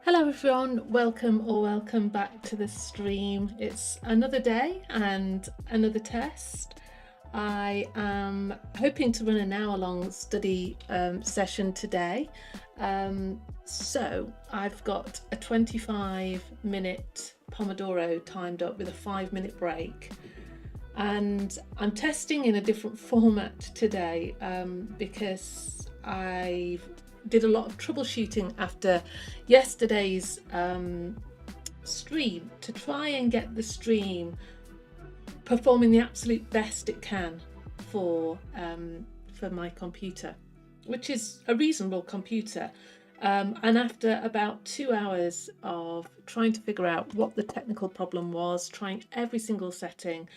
Hello everyone, welcome back to the stream. It's another day and another test. I am hoping to run an hour-long study session today. So I've got a 25-minute Pomodoro timed up with a 5-minute break. And I'm testing in a different format today because I did a lot of troubleshooting after yesterday's stream to try and get the stream performing the absolute best it can for my computer, which is a reasonable computer. And after about 2 hours of trying to figure out what the technical problem was, trying every single setting,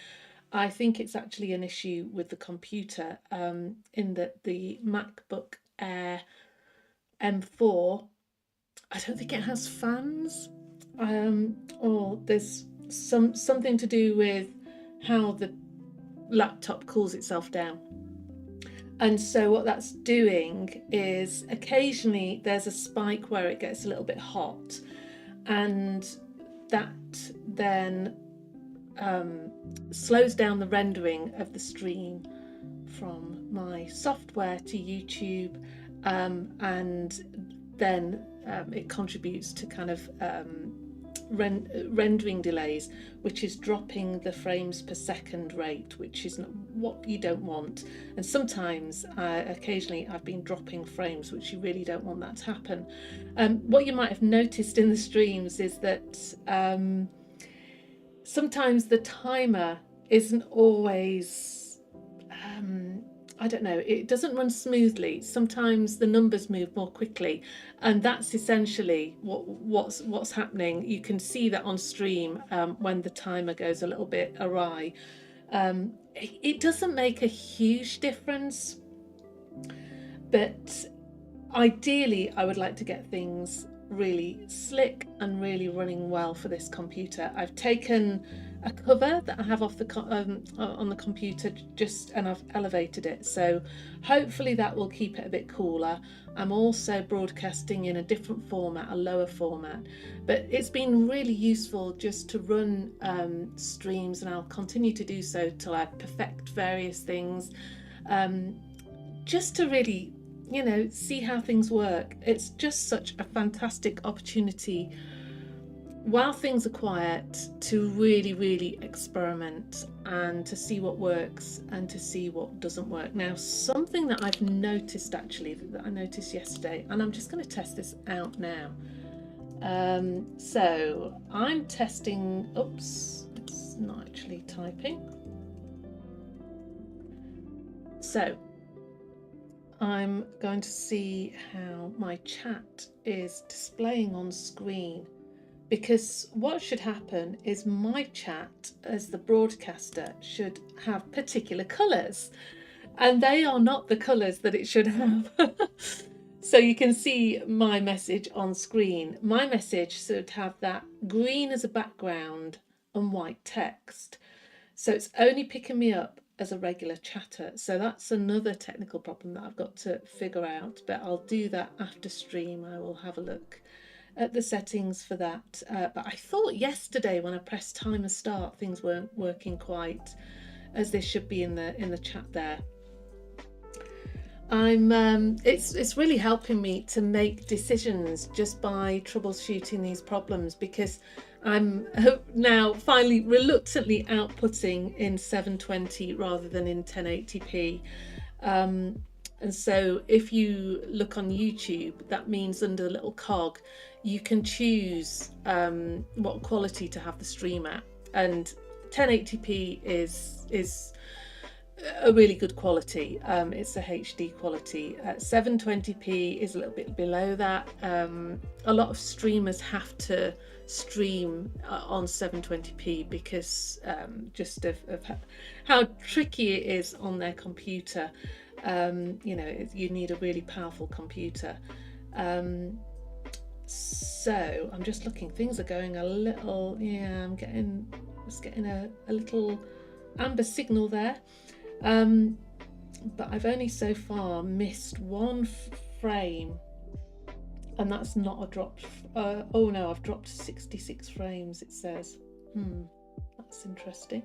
I think it's actually an issue with the computer, in that the MacBook Air M4, I don't think it has fans, or there's something to do with how the laptop cools itself down. And so what that's doing is occasionally there's a spike where it gets a little bit hot, and that then slows down the rendering of the stream from my software to YouTube, and then it contributes to kind of rendering delays, which is dropping the frames per second rate, which is not what you don't want. And sometimes occasionally I've been dropping frames, which you really don't want that to happen. What you might have noticed in the streams is that sometimes the timer isn't always I don't know, it doesn't run smoothly. Sometimes the numbers move more quickly, and that's essentially what's happening. You can see that on stream when the timer goes a little bit awry. It doesn't make a huge difference, but ideally I would like to get things really slick and really running well for this computer. I've taken a cover that I have off the on the computer and I've elevated it, so hopefully that will keep it a bit cooler. I'm also broadcasting in a different format, a lower format, but it's been really useful just to run streams, and I'll continue to do so till I perfect various things, just to really, you know, see how things work. It's just such a fantastic opportunity while things are quiet to really experiment and to see what works and to see what doesn't work. Now, something that I've noticed, actually, that I noticed yesterday, and I'm just going to test this out now. So I'm testing, oops, it's not actually typing. So I'm going to see how my chat is displaying on screen, because what should happen is my chat as the broadcaster should have particular colours, and they are not the colours that it should have. So you can see my message on screen. My message should have that green as a background and white text. So it's only picking me up as a regular chatter. So that's another technical problem that I've got to figure out, but I'll do that after stream. I will have a look at the settings for that. But I thought yesterday when I pressed timer start, things weren't working quite as they should be in the chat there. It's really helping me to make decisions just by troubleshooting these problems, because I'm now finally reluctantly outputting in 720 rather than in 1080p. And so if you look on YouTube, that means under the little cog, you can choose what quality to have the stream at. And 1080p is a really good quality. It's a HD quality. 720p is a little bit below that. A lot of streamers have to stream on 720p because just of how tricky it is on their computer. You know, you need a really powerful computer. So I'm just looking, things are going a little, yeah, I'm getting a little amber signal there. But I've only so far missed one frame, and that's not a drop. Oh no, I've dropped 66 frames, it says. That's interesting.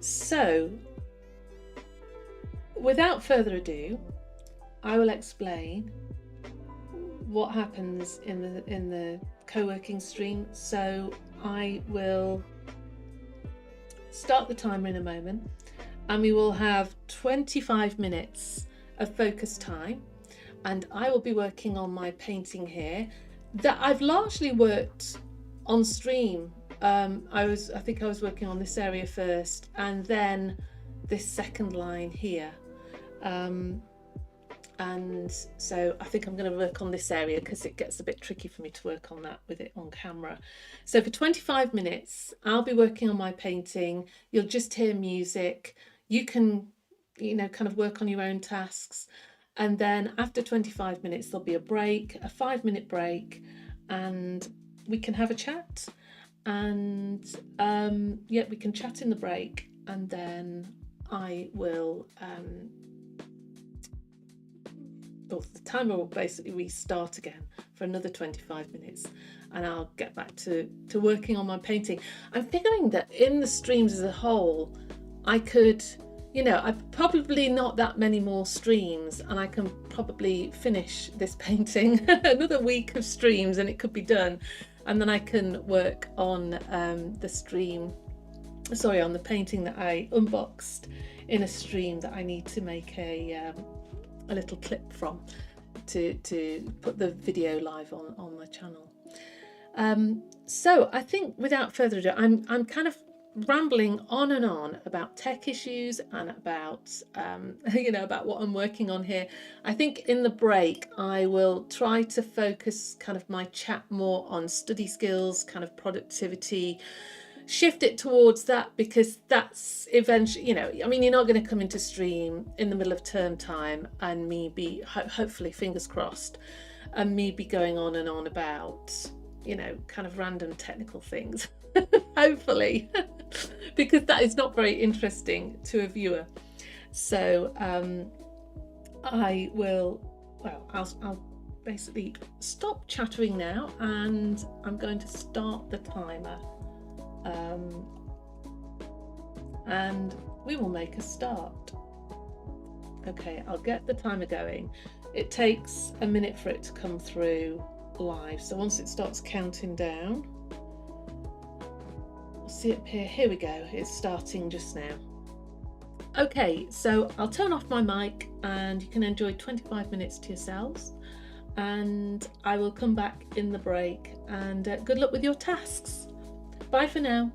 So without further ado, I will explain what happens in the co-working stream. So I will start the timer in a moment, and we will have 25 minutes of focus time, and I will be working on my painting here that I've largely worked on stream. I think I was working on this area first, and then this second line here. And so I think I'm going to work on this area because it gets a bit tricky for me to work on that with it on camera. So for 25 minutes, I'll be working on my painting. You'll just hear music. You can, you know, kind of work on your own tasks. And then after 25 minutes, there'll be a break, a 5-minute break, and we can have a chat. And yeah, we can chat in the break, and then I will the timer will basically restart again for another 25 minutes, and I'll get back to working on my painting. I'm figuring that in the streams as a whole, I could, you know, I've probably not that many more streams, and I can probably finish this painting another week of streams and it could be done, and then I can work on on the painting that I unboxed in a stream that I need to make a little clip from to put the video live on my channel. So I think without further ado, I'm kind of rambling on and on about tech issues and about you know, about what I'm working on here. I think in the break I will try to focus kind of my chat more on study skills, kind of productivity, shift it towards that, because that's eventually, you know, I mean, you're not going to come into stream in the middle of term time and me be hopefully, fingers crossed, and me be going on and on about, you know, kind of random technical things hopefully, because that is not very interesting to a viewer. So I will, well, I'll basically stop chattering now, and I'm going to start the timer. And we will make a start. Okay, I'll get the timer going. It takes a minute for it to come through live, so once it starts counting down, we'll see it appear. Here we go, it's starting just now. Okay, so I'll turn off my mic and you can enjoy 25 minutes to yourselves, and I will come back in the break, and good luck with your tasks. Bye for now.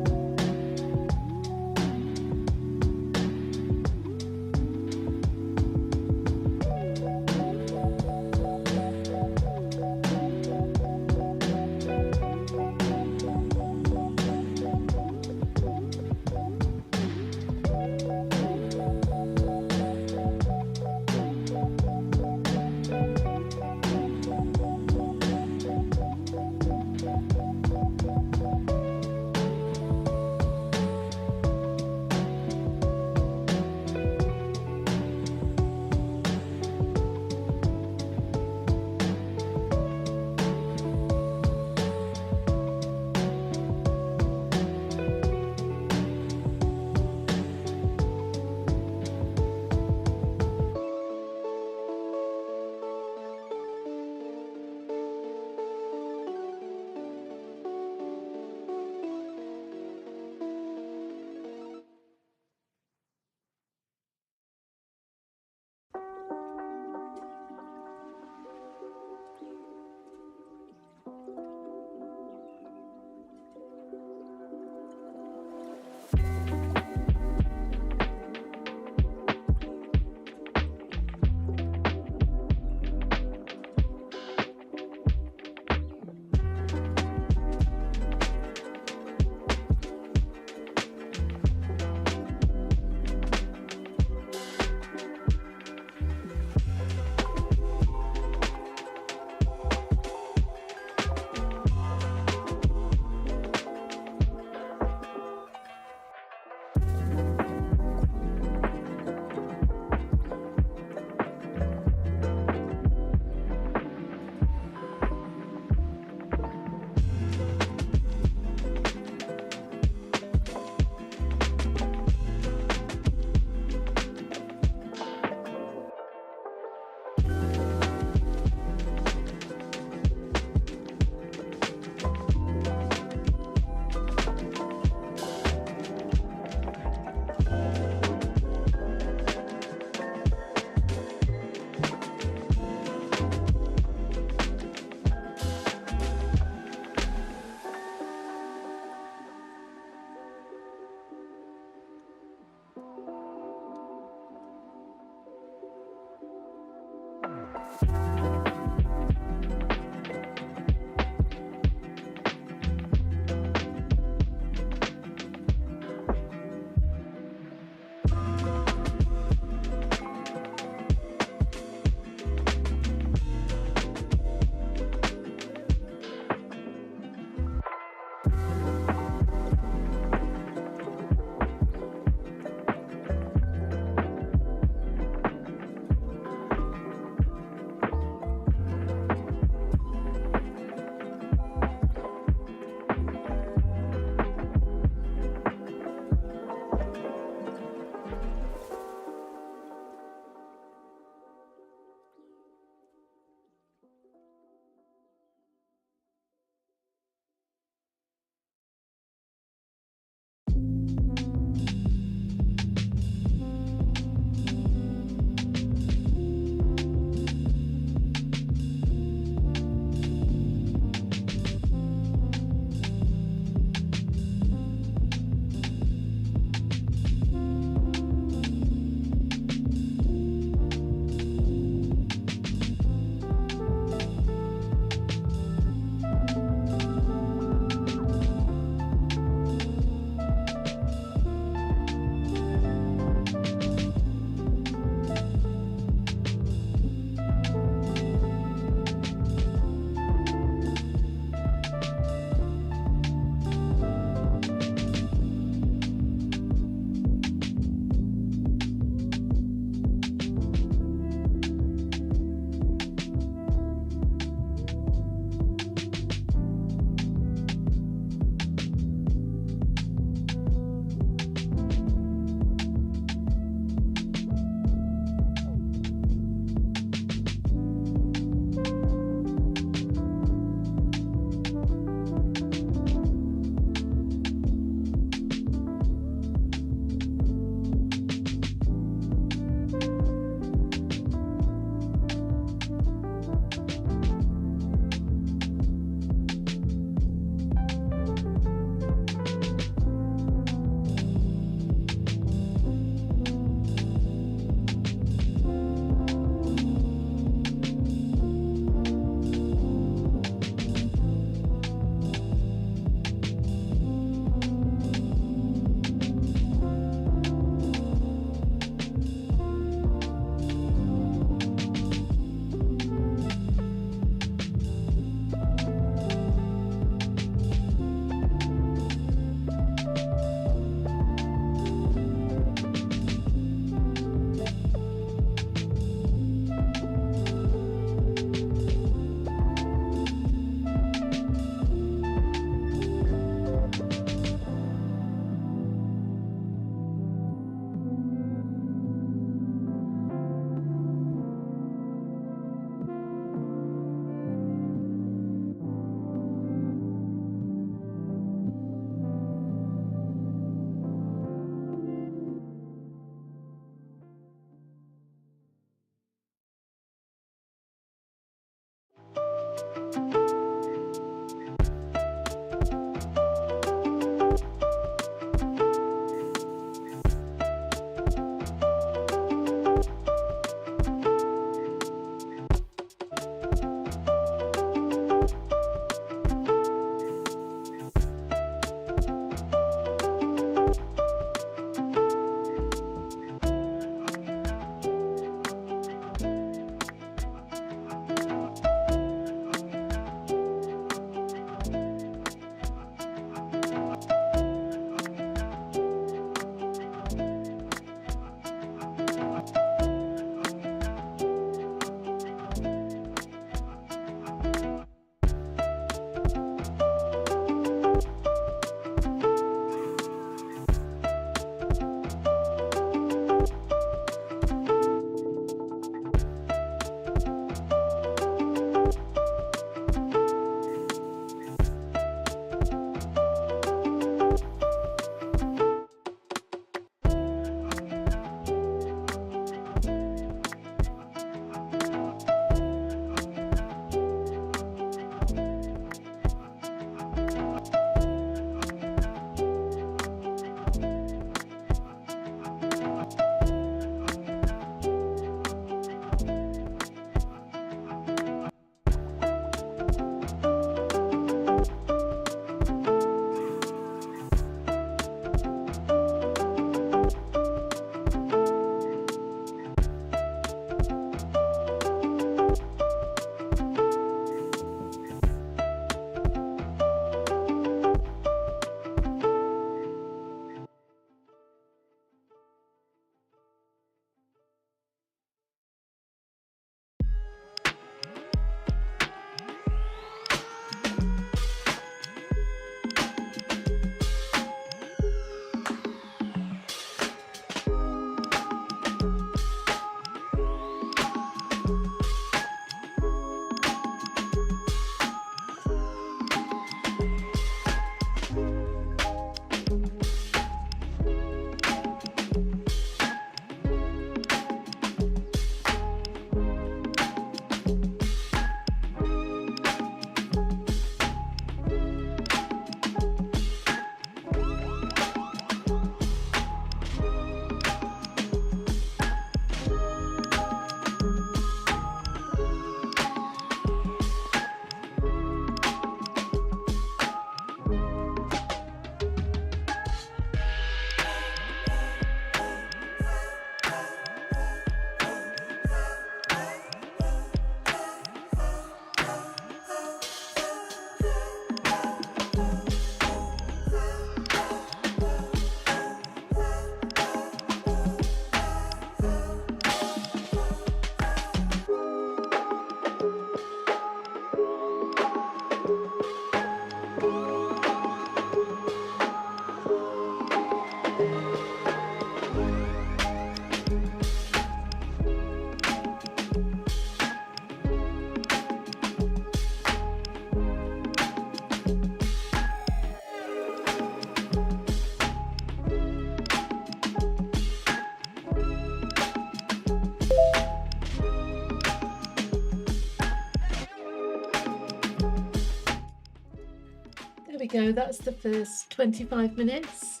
we go. That's the first 25 minutes.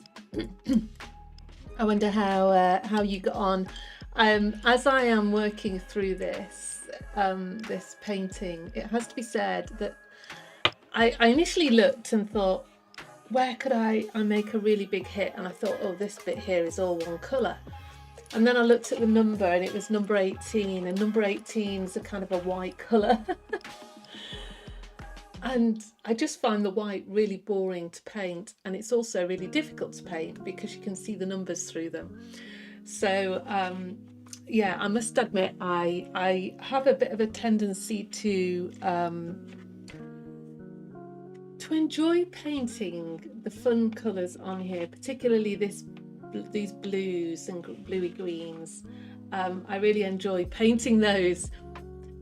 I wonder how you got on. As I am working through this painting, it has to be said that I initially looked and thought, where could I make a really big hit? And I thought, oh, this bit here is all one colour. And then I looked at the number and it was number 18, and number 18 is a kind of a white colour. And I just find the white really boring to paint, and it's also really difficult to paint because you can see the numbers through them. So yeah, I must admit I have a bit of a tendency to enjoy painting the fun colours on here, particularly these blues and bluey greens. I really enjoy painting those,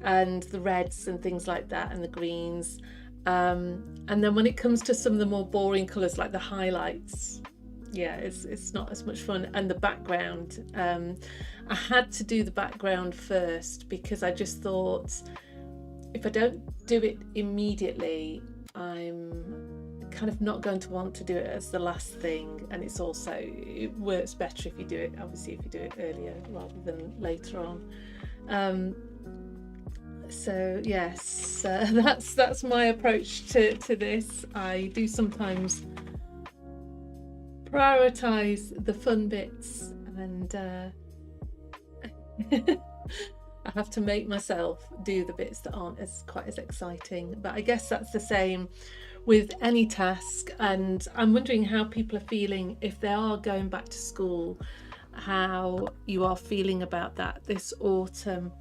and the reds and things like that, and the greens. And then when it comes to some of the more boring colours like the highlights, yeah, it's not as much fun. And the background, I had to do the background first because I just thought if I don't do it immediately, I'm kind of not going to want to do it as the last thing. And it works better if you do it, obviously, if you do it earlier rather than later on. So yes, that's my approach to this. I do sometimes prioritize the fun bits, and I have to make myself do the bits that aren't quite as exciting. But I guess that's the same with any task, and I'm wondering how people are feeling if they are going back to school, how you are feeling about that this autumn.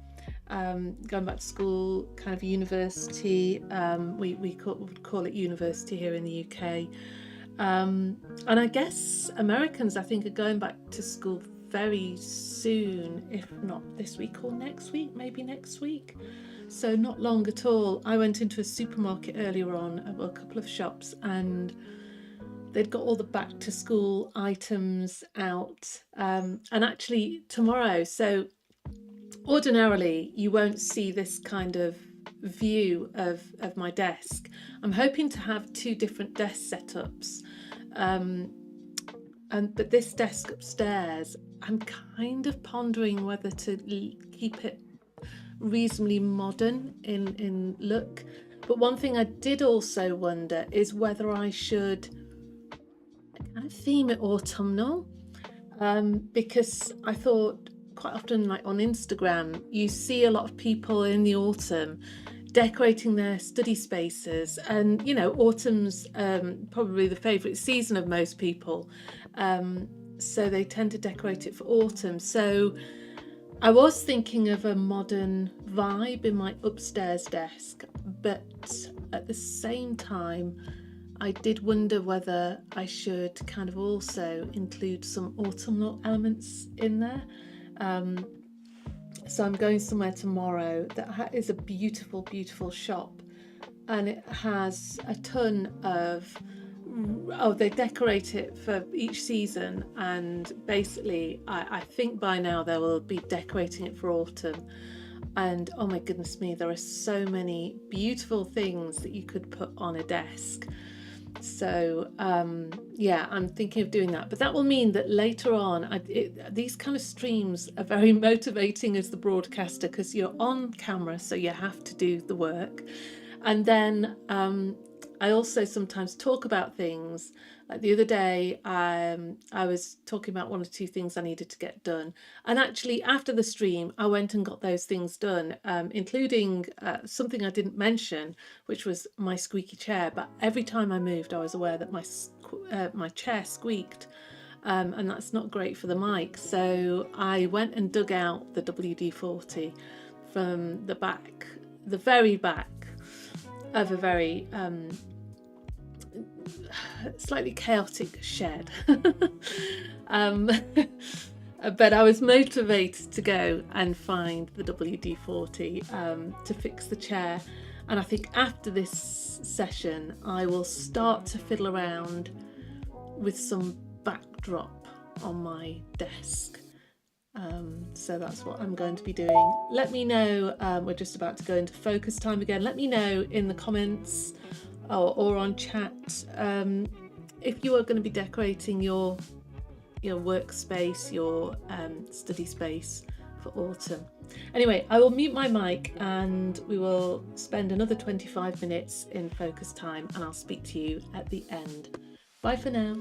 Going back to school, kind of university, we would call it university here in the UK, and I guess Americans, I think, are going back to school very soon, if not this week or next week, maybe next week, so not long at all. I went into a supermarket earlier on, a couple of shops, and they'd got all the back to school items out, and actually tomorrow, so ordinarily you won't see this kind of view of my desk. I'm hoping to have two different desk setups, but this desk upstairs, I'm kind of pondering whether to keep it reasonably modern in look. But one thing I did also wonder is whether I should kind of theme it autumnal, because I thought quite often, like on Instagram, you see a lot of people in the autumn decorating their study spaces, and you know, autumn's probably the favourite season of most people, so they tend to decorate it for autumn. So I was thinking of a modern vibe in my upstairs desk, but at the same time I did wonder whether I should kind of also include some autumnal elements in there. So I'm going somewhere tomorrow that is a beautiful, beautiful shop, and it has a ton of, they decorate it for each season, and basically I think by now they will be decorating it for autumn. And oh my goodness me, there are so many beautiful things that you could put on a desk. So yeah, I'm thinking of doing that, but that will mean that later on these kind of streams are very motivating as the broadcaster, because you're on camera, so you have to do the work. And then I also sometimes talk about things. Like the other day, I was talking about one or two things I needed to get done, and actually after the stream I went and got those things done, including something I didn't mention, which was my squeaky chair. But every time I moved, I was aware that my chair squeaked, and that's not great for the mic. So I went and dug out the WD-40 from the back, the very back of a very slightly chaotic shed. But I was motivated to go and find the WD-40 to fix the chair, and I think after this session I will start to fiddle around with some backdrop on my desk. So that's what I'm going to be doing. Let me know, we're just about to go into focus time again. Let me know in the comments or on chat, if you are going to be decorating your workspace, your study space for autumn. Anyway, I will mute my mic and we will spend another 25 minutes in focus time, and I'll speak to you at the end. Bye for now.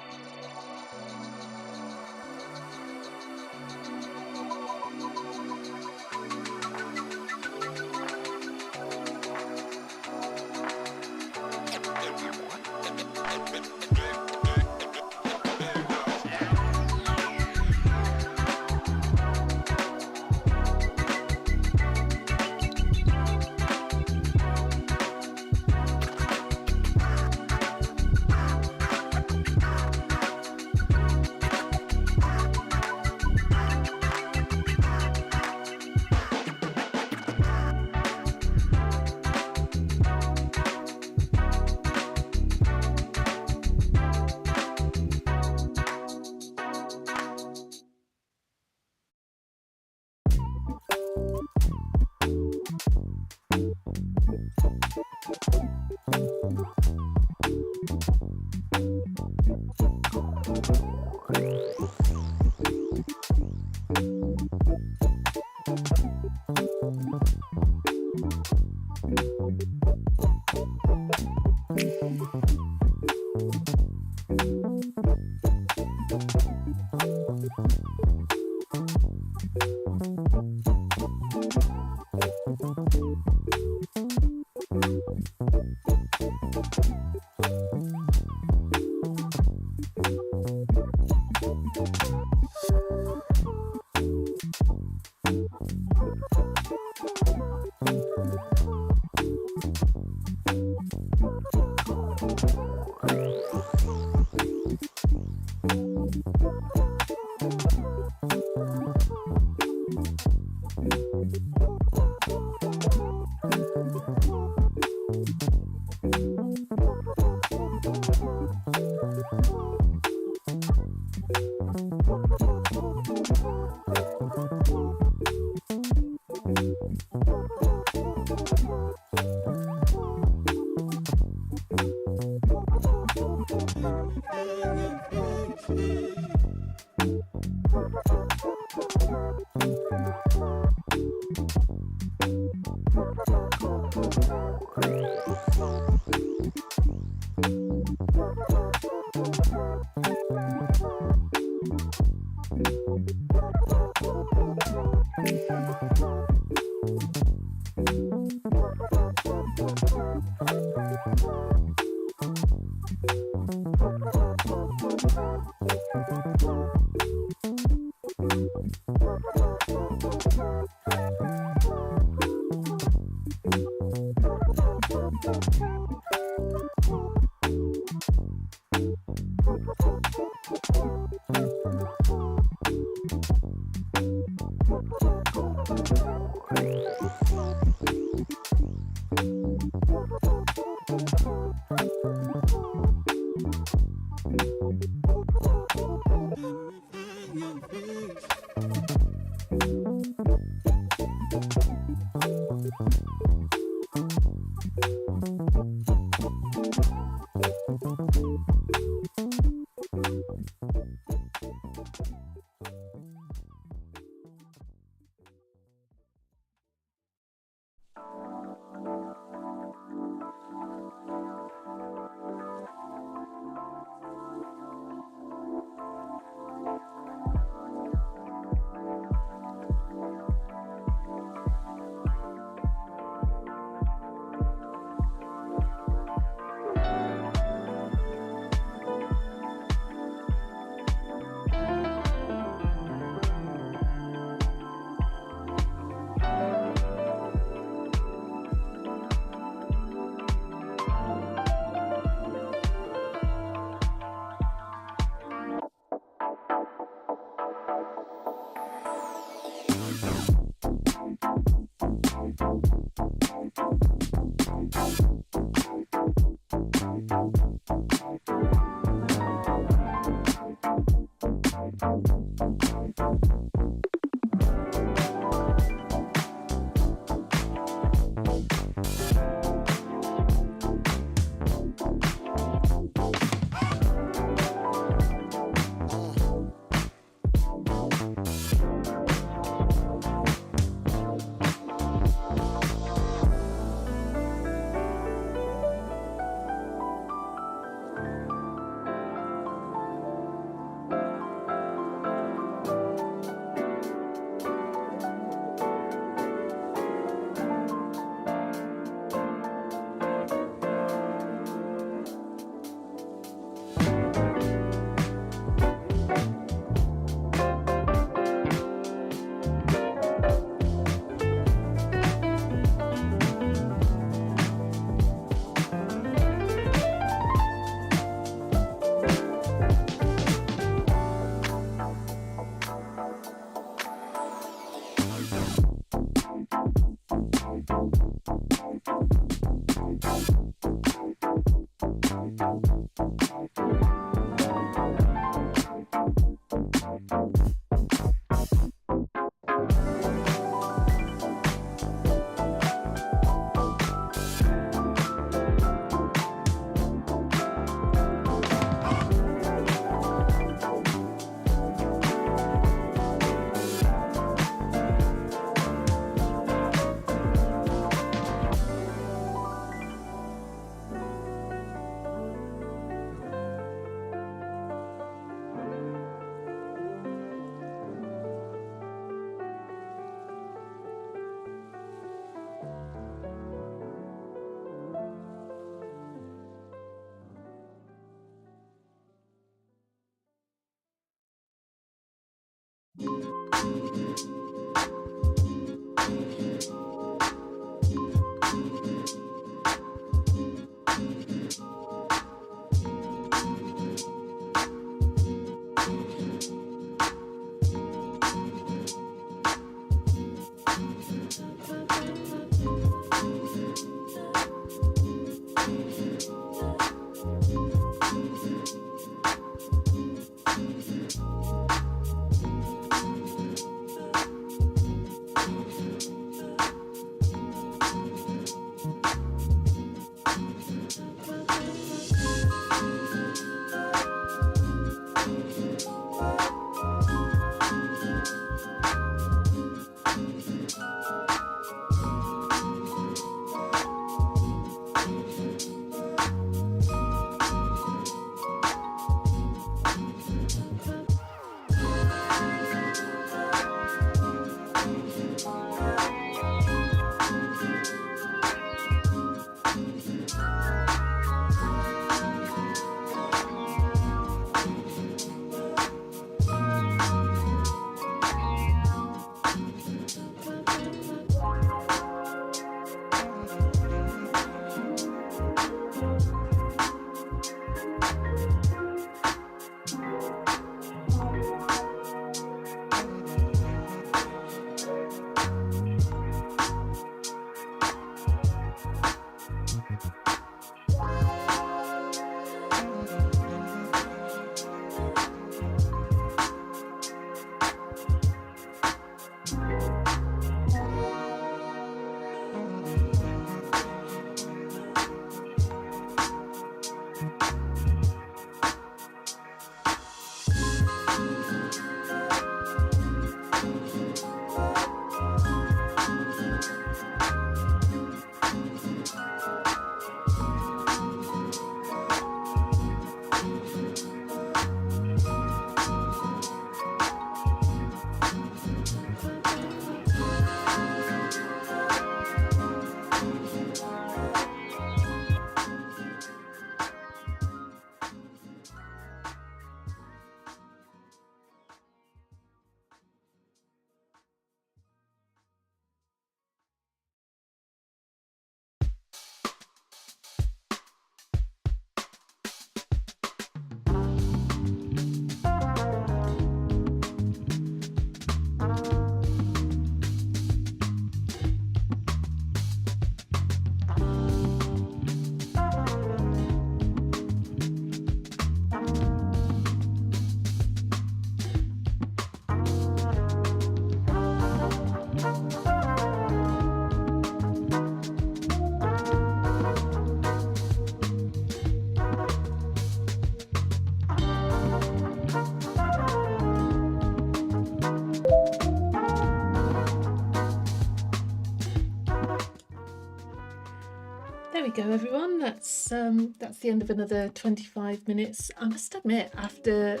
There we go, everyone. That's the end of another 25 minutes. I must admit, after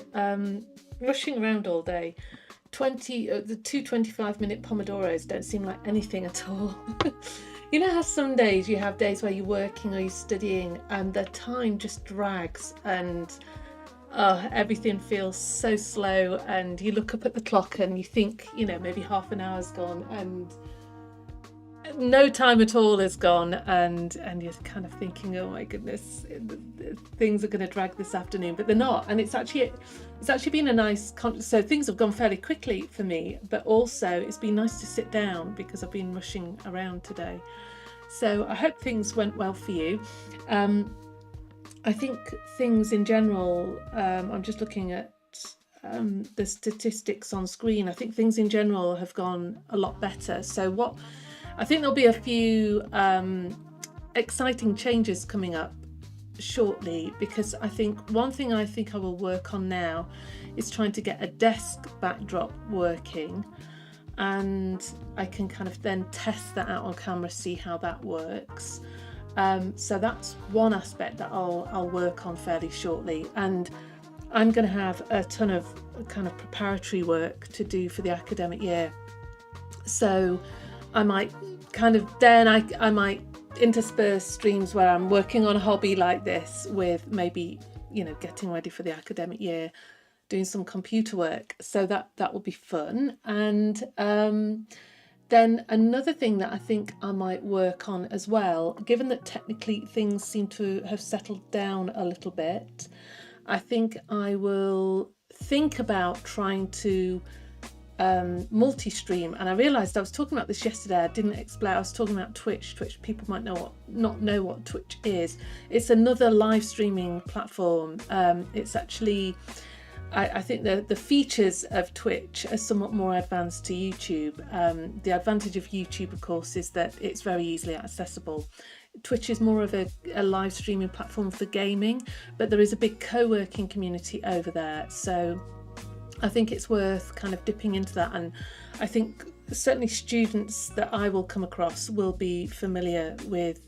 rushing around all day, the two 25-minute Pomodoros don't seem like anything at all. You know how some days you have days where you're working or you're studying and the time just drags and everything feels so slow, and you look up at the clock and you think, maybe half an hour's gone and no time at all has gone, and you're kind of thinking, oh my goodness, things are going to drag this afternoon, but they're not. And it's actually been a nice so things have gone fairly quickly for me, but also it's been nice to sit down because I've been rushing around today. So I hope things went well for you. I think things in general, I'm just looking at the statistics on screen. I think things in general have gone a lot better. So I think there'll be a few exciting changes coming up shortly, because I think one thing I will work on now is trying to get a desk backdrop working, and I can kind of then test that out on camera, see how that works. So that's one aspect that I'll work on fairly shortly, and I'm going to have a ton of kind of preparatory work to do for the academic year. So I might I might intersperse streams where I'm working on a hobby like this with maybe, getting ready for the academic year, doing some computer work. So that will be fun. And then another thing that I think I might work on as well, given that technically things seem to have settled down a little bit, I think I will think about trying to multi-stream. And I realised I was talking about this yesterday. I didn't explain. I was talking about Twitch. People might not know what Twitch is. It's another live streaming platform. It's actually, I think the features of Twitch are somewhat more advanced to YouTube. The advantage of YouTube, of course, is that it's very easily accessible. Twitch is more of a live streaming platform for gaming, but there is a big co-working community over there. So I think it's worth kind of dipping into that, and I think certainly students that I will come across will be familiar with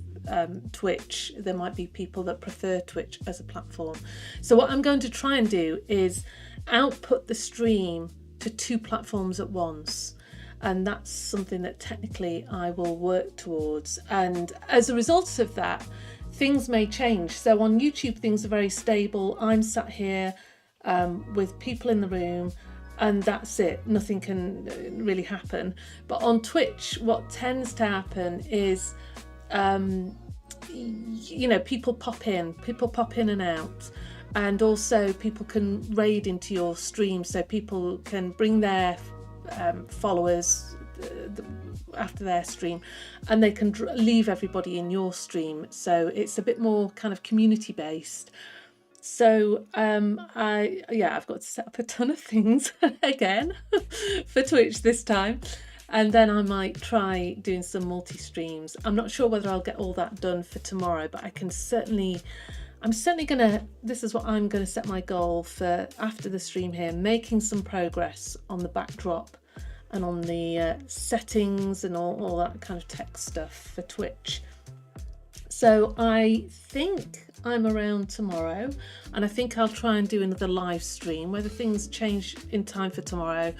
Twitch. There might be people that prefer Twitch as a platform. So what I'm going to try and do is output the stream to two platforms at once, and that's something that technically I will work towards. And as a result of that, things may change. So on YouTube, things are very stable. I'm sat here with people in the room, and that's it. Nothing can really happen. But on Twitch, what tends to happen is people pop in and out, and also people can raid into your stream, so people can bring their followers after their stream, and they can leave everybody in your stream, so it's a bit more kind of community based. So I've got to set up a ton of things again for Twitch this time, and then I might try doing some multi-streams. I'm not sure whether I'll get all that done for tomorrow, but I'm certainly gonna, this is what I'm gonna set my goal for after the stream here, making some progress on the backdrop and on the settings and all that kind of tech stuff for Twitch. So I think I'm around tomorrow, and I think I'll try and do another live stream. Whether things change in time for tomorrow,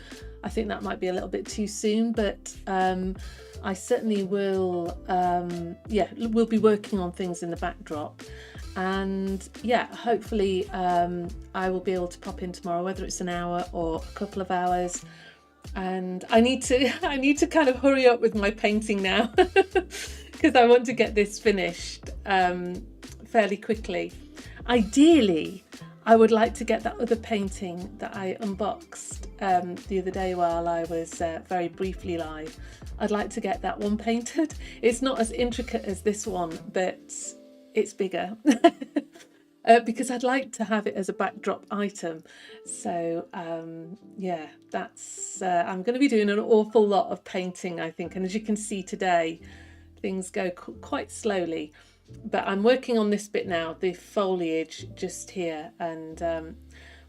I think that might be a little bit too soon, but I certainly will, we'll be working on things in the backdrop. And hopefully I will be able to pop in tomorrow, whether it's an hour or a couple of hours. And I need to kind of hurry up with my painting now because I want to get this finished fairly quickly. Ideally, I would like to get that other painting that I unboxed the other day while I was very briefly live. I'd like to get that one painted. It's not as intricate as this one, but it's bigger. Because I'd like to have it as a backdrop item. So that's I'm going to be doing an awful lot of painting, I think, and as you can see today, things go quite slowly, but I'm working on this bit now, the foliage just here, and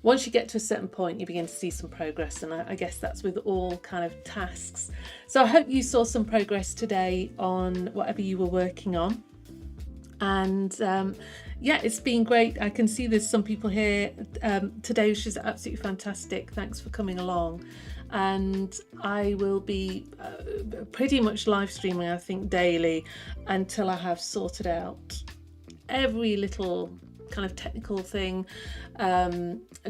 once you get to a certain point you begin to see some progress, and I guess that's with all kind of tasks. So I hope you saw some progress today on whatever you were working on. And yeah, it's been great. I can see there's some people here today, which is absolutely fantastic. Thanks for coming along. And I will be pretty much live streaming, I think, daily until I have sorted out every little kind of technical thing,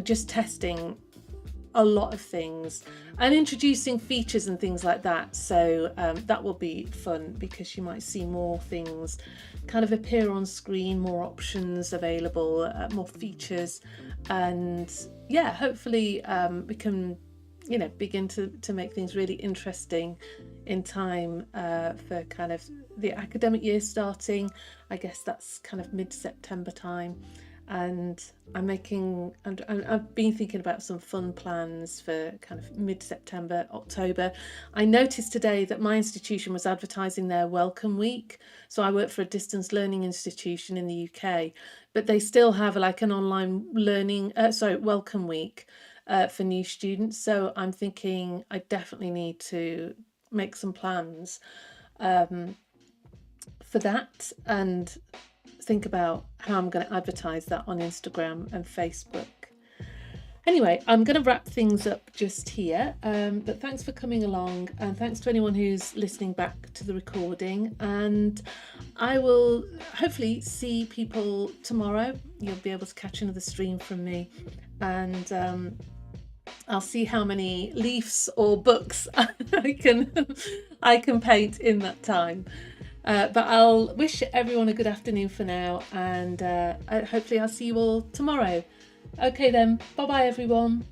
just testing a lot of things and introducing features and things like that. So that will be fun, because you might see more things kind of appear on screen, more options available, more features, and yeah, hopefully we can, you know, begin to make things really interesting in time for kind of the academic year starting. I guess that's kind of mid-September time. And I've been thinking about some fun plans for kind of mid-September, October. I noticed today that my institution was advertising their Welcome Week. So I work for a distance learning institution in the UK, but they still have like an online learning, Welcome Week for new students. So I'm thinking I definitely need to make some plans for that, and think about how I'm going to advertise that on Instagram and Facebook. Anyway, I'm going to wrap things up just here, but thanks for coming along, and thanks to anyone who's listening back to the recording, and I will hopefully see people tomorrow. You'll be able to catch another stream from me, and I'll see how many leaves or books I can paint in that time. But I'll wish everyone a good afternoon for now, and hopefully I'll see you all tomorrow. Okay then, bye bye everyone.